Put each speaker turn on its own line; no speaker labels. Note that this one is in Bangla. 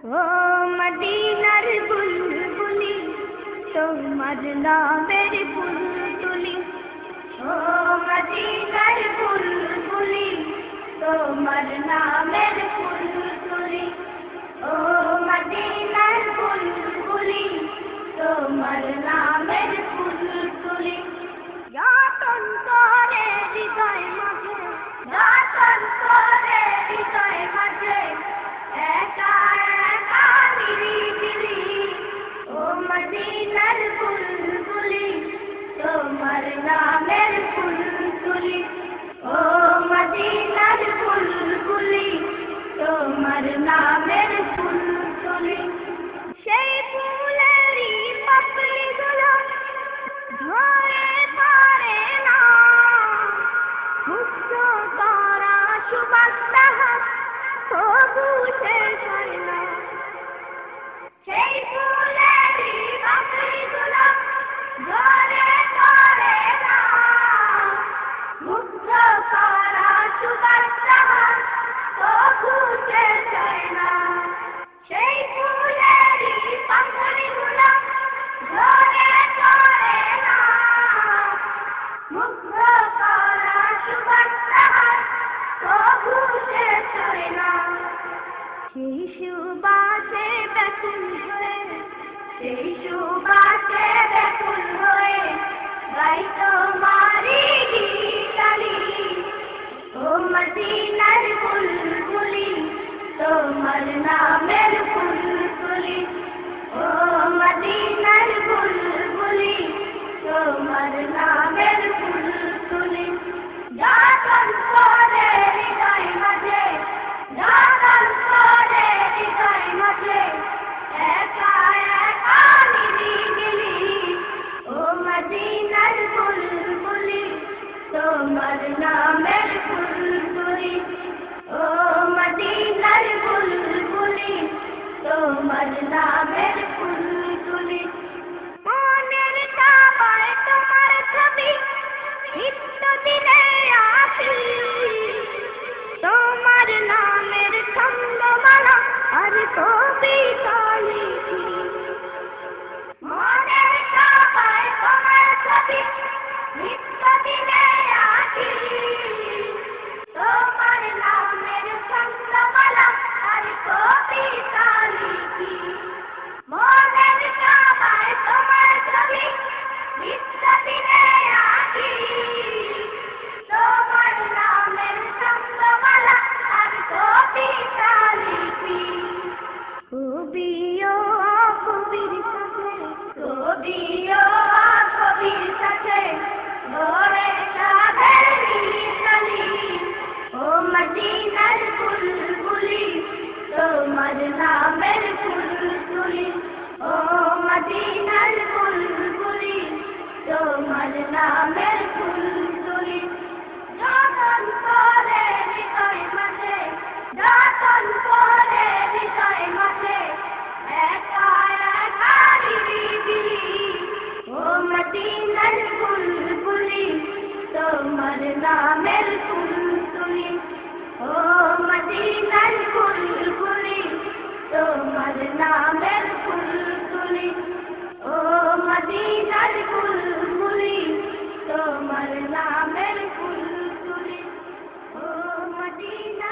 ও মদিনার বুলবুলি তোমার নামের ফুল তুলি, ও মদিনার বুলবুলি তোমার নামের ফুল তুলি, ও মদিনার বুলবুলি তোমার নামের ফুল তুলি। যতন করে হৃদয় মাঝে, যতন করে হৃদয় মাঝে একা একা নিরিবিলি, ও মদিনার বুলবুলি তোমার নামের ফুল তুলি, ও মদিনার বুলবুলি তোমার নামের ফুল তুলি। সেই ফুলেরই পাপড়িগুলো ধরে পারে না, মুক্ত করা সুবাস তাহার তবু শেষ হয় না। সেই ফুলেরই পাপড়িগুলো ধরে পারে না, মুক্ত করা সুবাস তাহার তবু শেষ হয় না। সেই ফুলেরই পাপড়িগুলো ধরে পারে না, মুগ্ধ করা সুবাস তাহার তবু শেষ হয় না। সেই সুবাসে ব্যাকুল হয়ে, সেই সুবাসে ব্যাকুল হয়ে গাই তোমারি গীতালি, ও মদিনার বুলবুলি তোমার নামের ফুল তুলি, ও মদিনার বুলবুলি তোমার নামের ফুল তুলি। যতন করে হৃদয় মাঝে, যতন করে হৃদয় মাঝে একা একা নিরিবিলি, ও মদিনার বুলবুলি তোমার নামের ফুল তুলি, ও মদিনার বুলবুলি তোমার নামের ফুল তুলি। মনের চাপায় তোমার ছবি নিত্য দিনে আসি, তোমার নামের ছন্দমালা আর কবিতা লিখি। মনের চাপায় তোমার ছবি নিত্য দিনে আসি, তোমার নামের ছন্দমালা আর কবিতা লিখি। মনের চাপায় তোমার ছবি নিত্য দিনে আসি, তোমার নামের ছন্দমালা আর কবিতা লিখি। কবিও কবির সাথে, কবিও কবির সাথে গড়ে সাধের মিতালি, ও মদিনার বুলবুলি তোমার নামের ফুল তুলি, ও মদিনার বুলবুলি তোমার নামের ফুল তুলি। যতন করে হৃদয় মাঝে, যতন করে হৃদয় মাঝে একা একা নিরিবিলি, ও মদিনার বুলবুলি তোমার নামের ফুল তুলি, ও মদিনার বুলবুলি তোমার নামের ফুল তুলি, ও মদিনার বুলবুলি তোমার নামের ফুল তুলি, ও মদিনা।